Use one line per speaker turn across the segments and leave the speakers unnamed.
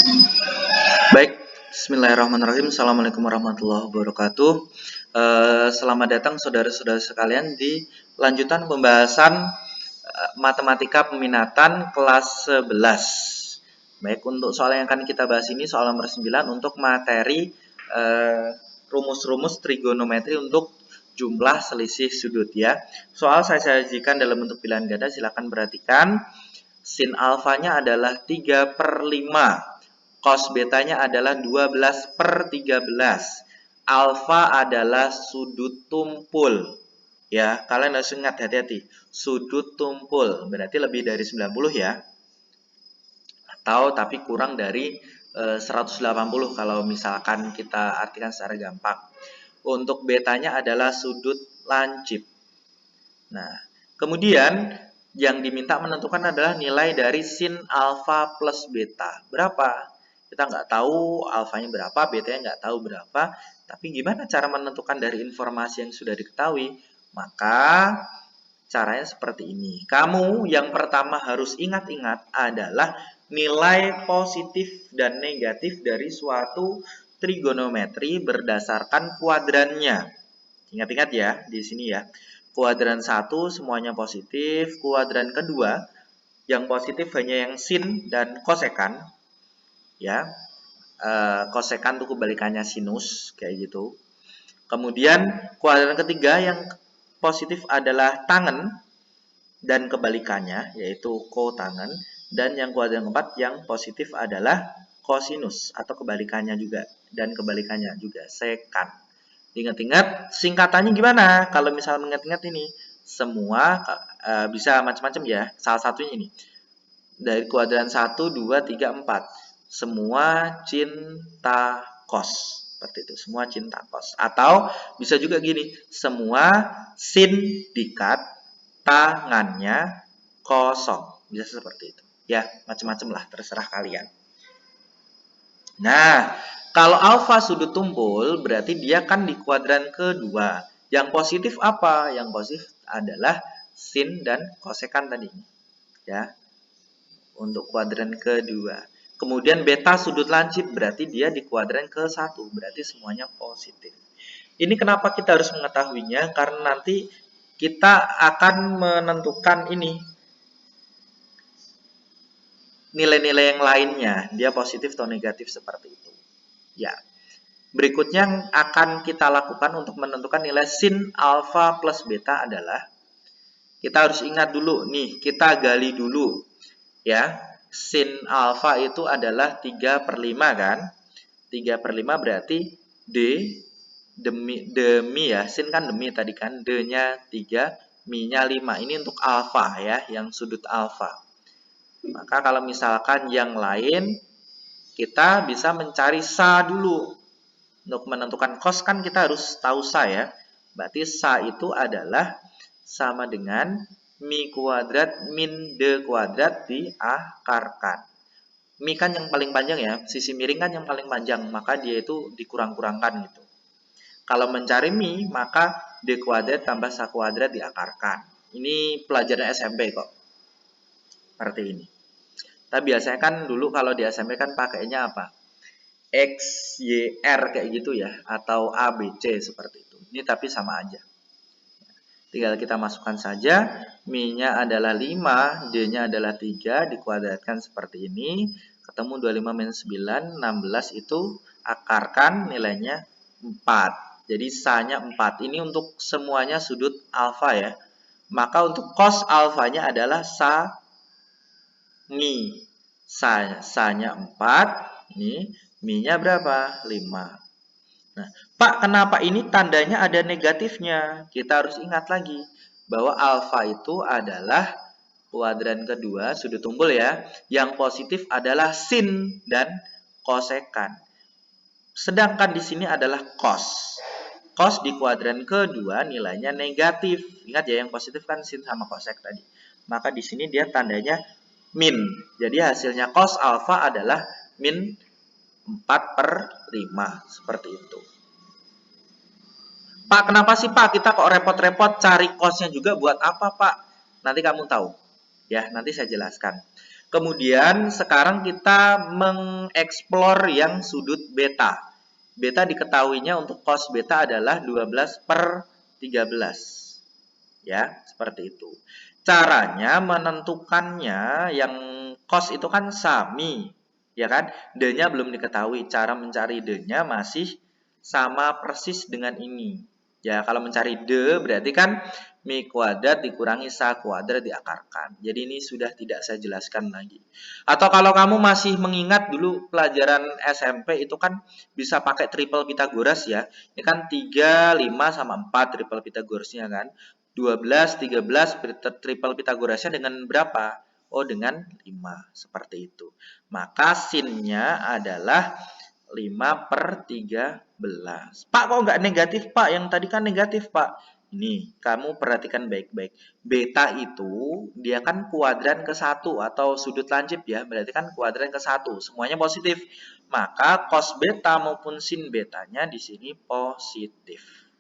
Baik, Bismillahirrahmanirrahim. Assalamualaikum warahmatullahi wabarakatuh. Selamat datang saudara-saudara sekalian di lanjutan pembahasan matematika peminatan kelas 11. Baik, untuk soal yang akan kita bahas ini soal nomor 9 untuk materi rumus-rumus trigonometri untuk jumlah selisih sudut ya. Soal saya sajikan dalam bentuk pilihan ganda, silakan perhatikan. Sin alfanya adalah 3/5. Cos betanya adalah 12/13. Alfa adalah sudut tumpul. Ya, kalian harus ingat, hati-hati. Sudut tumpul berarti lebih dari 90 ya. Atau tapi kurang dari 180 kalau misalkan kita artikan secara gampang. Untuk betanya adalah sudut lancip. Nah, kemudian yang diminta menentukan adalah nilai dari sin alfa plus beta. Berapa? Kita nggak tahu alfanya berapa, betanya nggak tahu berapa. Tapi gimana cara menentukan dari informasi yang sudah diketahui? Maka caranya seperti ini. Kamu yang pertama harus ingat-ingat adalah nilai positif dan negatif dari suatu trigonometri berdasarkan kuadrannya. Ingat-ingat ya, di sini ya. Kuadran 1 semuanya positif, kuadran kedua yang positif hanya yang sin dan kosekan. Ya. Kosekan itu kebalikannya sinus kayak gitu. Kemudian kuadran ketiga yang positif adalah tangen dan kebalikannya yaitu kotangen, dan yang kuadran keempat yang positif adalah kosinus atau kebalikannya juga, dan kebalikannya juga sekan. Ingat-ingat singkatannya gimana? Kalau misalnya mengingat-ingat ini, semua bisa macam-macam ya. Salah satunya ini. Dari kuadran 1, 2, 3, 4. Semua cinta kos. Seperti itu. Semua cinta kos. Atau bisa juga gini. Semua sindikat tangannya kosong. Bisa seperti itu. Ya, macam-macam lah. Terserah kalian. Nah, kalau alfa sudut tumpul berarti dia kan di kuadran kedua. Yang positif apa? Yang positif adalah sin dan kosekan tadi. Ya, untuk kuadran kedua. Kemudian beta sudut lancip berarti dia di kuadran ke-1. Berarti semuanya positif. Ini kenapa kita harus mengetahuinya? Karena nanti kita akan menentukan ini nilai-nilai yang lainnya. Dia positif atau negatif seperti itu. Ya. Berikutnya yang akan kita lakukan untuk menentukan nilai sin alfa plus beta adalah kita harus ingat dulu nih, kita gali dulu ya. Sin alfa itu adalah 3/5 kan? 3/5 berarti D demi ya, sin kan demi tadi kan, D-nya 3, Mi-nya 5. Ini untuk alfa ya, yang sudut alfa. Maka kalau misalkan yang lain kita bisa mencari sa dulu. Untuk menentukan cos kan kita harus tahu sa ya. Berarti sa itu adalah sama dengan mi kuadrat min d kuadrat diakarkan. Mi kan yang paling panjang ya, sisi miring kan yang paling panjang, maka dia itu dikurang-kurangkan gitu. Kalau mencari mi, maka d kuadrat tambah sa kuadrat diakarkan. Ini pelajaran SMP kok. Seperti ini. Tapi biasanya kan dulu kalau di SMP kan pakainya apa? X, Y, R kayak gitu ya, atau A, B, C seperti itu. Ini tapi sama aja. Tinggal kita masukkan saja, Mi-nya adalah 5, D-nya adalah 3, dikuadratkan seperti ini. Ketemu 25 minus 9, 16 itu akarkan nilainya 4. Jadi sa-nya 4. Ini untuk semuanya sudut alfa ya. Maka untuk cos alfanya adalah sa Mi. Sa-nya 4. Ini Mi-nya berapa? 5. Nah, Pak, kenapa ini tandanya ada negatifnya? Kita harus ingat lagi bahwa alfa itu adalah kuadran kedua, sudut tumpul ya. Yang positif adalah sin dan kosekan. Sedangkan di sini adalah cos. Cos di kuadran kedua nilainya negatif. Ingat ya, yang positif kan sin sama kosek tadi. Maka di sini dia tandanya min. Jadi hasilnya cos alfa adalah min 4/5. Seperti itu. Pak, kenapa sih Pak kita kok repot-repot cari cosnya juga buat apa Pak? Nanti kamu tahu. Ya, nanti saya jelaskan. Kemudian sekarang kita mengeksplor yang sudut beta. Beta diketahuinya untuk cos beta adalah 12/13. Ya, seperti itu. Caranya menentukannya yang cos itu kan sami, ya kan? D-nya belum diketahui. Cara mencari D-nya masih sama persis dengan ini. Ya, kalau mencari D berarti kan mi kuadrat dikurangi sa kuadrat diakarkan. Jadi ini sudah tidak saya jelaskan lagi. Atau kalau kamu masih mengingat dulu pelajaran SMP itu kan bisa pakai triple Pitagoras ya. Ini kan 3, 5 sama 4 triple Pitagorasnya kan. 12, 13 triple Pitagorasnya dengan berapa? Oh, dengan 5. Seperti itu. Maka sin-nya adalah 5/13. Pak, kok nggak negatif, Pak? Yang tadi kan negatif, Pak. Ini, kamu perhatikan baik-baik. Beta itu, dia kan kuadran ke-1 atau sudut lancip ya. Berarti kan kuadran ke-1. Semuanya positif. Maka cos beta maupun sin betanya di sini positif.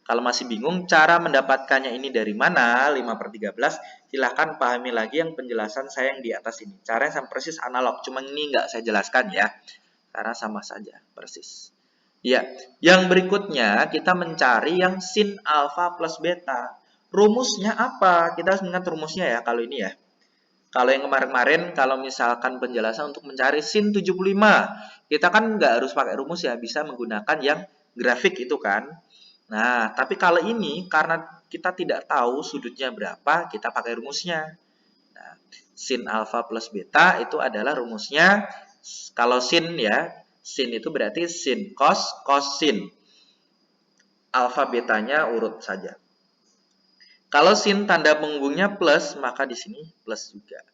Kalau masih bingung cara mendapatkannya ini dari mana, 5/13, silahkan pahami lagi yang penjelasan saya yang di atas ini. Caranya sama persis analog, cuma ini nggak saya jelaskan ya. Karena sama saja, persis. Ya, yang berikutnya kita mencari yang sin alfa plus beta. Rumusnya apa? Kita harus mengingat rumusnya ya, kalau ini ya. Kalau yang kemarin-kemarin, kalau misalkan penjelasan untuk mencari sin 75, kita kan nggak harus pakai rumus ya, bisa menggunakan yang grafik itu kan. Nah, tapi kalau ini, karena kita tidak tahu sudutnya berapa, kita pakai rumusnya. Nah, sin alfa plus beta itu adalah rumusnya. Kalau sin ya, sin itu berarti sin cos, cos sin. Alfa betanya urut saja. Kalau sin tanda penghubungnya plus, maka di sini plus juga.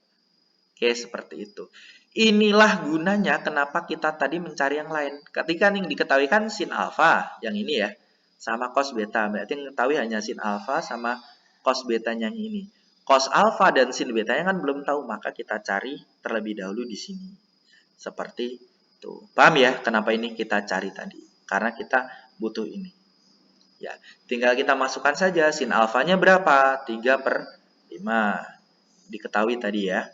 Oke, seperti itu. Inilah gunanya kenapa kita tadi mencari yang lain. Ketika yang diketahui kan sin alfa, yang ini ya, sama cos beta. Berarti yang diketahui hanya sin alfa sama cos betanya yang ini. Cos alfa dan sin betanya kan belum tahu, maka kita cari terlebih dahulu di sini. Seperti itu. Paham ya kenapa ini kita cari tadi? Karena kita butuh ini. Ya, tinggal kita masukkan saja sin alfanya berapa? 3/5. Diketahui tadi ya.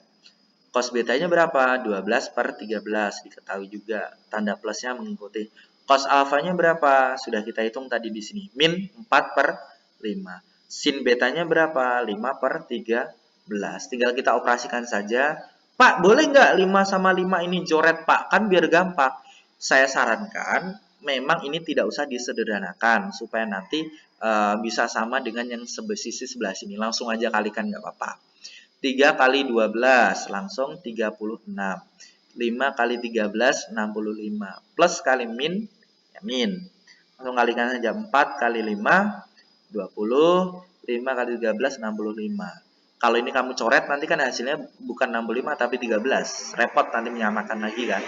Cos betanya berapa? 12/13. Diketahui juga. Tanda plusnya mengikuti. Cos alfanya berapa? Sudah kita hitung tadi di sini. Min 4/5. Sin betanya berapa? 5/13. Tinggal kita operasikan saja. Pak, boleh nggak 5 sama 5 ini coret, Pak? Kan biar gampang. Saya sarankan, memang ini tidak usah disederhanakan. Supaya nanti bisa sama dengan yang sisi sebelah sini. Langsung aja kalikan, nggak apa-apa. 3 kali 12 langsung 36. 5 kali 13 65. Plus kali min ya min. Langsung kalikan saja 4 kali 5 20. 5 kali 13 65. Kalau ini kamu coret nanti kan hasilnya bukan 65 tapi 13. Repot nanti menyamakan lagi kan.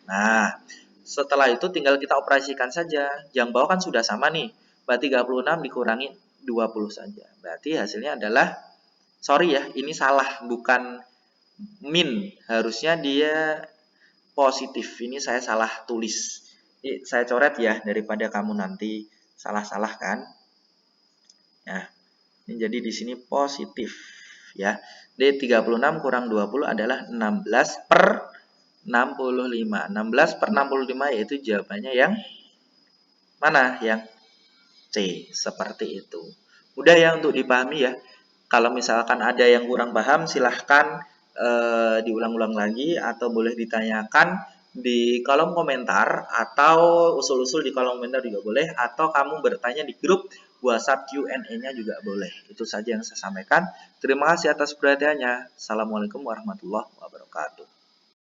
Nah, setelah itu tinggal kita operasikan saja. Yang bawah kan sudah sama nih. Berarti 36 dikurangi 20 saja. Berarti hasilnya adalah, sorry ya, ini salah, bukan min. Harusnya dia positif. Ini saya salah tulis. Ini saya coret ya, daripada kamu nanti salah-salah kan. Nah, ini jadi di sini positif. Ya, D 36 kurang 20 adalah 16/65. 16/65 yaitu jawabannya yang mana? Yang C. Seperti itu. Mudah ya untuk dipahami ya. Kalau misalkan ada yang kurang paham, silahkan diulang-ulang lagi atau boleh ditanyakan di kolom komentar atau usul-usul di kolom komentar juga boleh, atau kamu bertanya di grup WhatsApp Q&A-nya juga boleh. Itu saja yang saya sampaikan. Terima kasih atas perhatiannya. Assalamualaikum warahmatullahi wabarakatuh.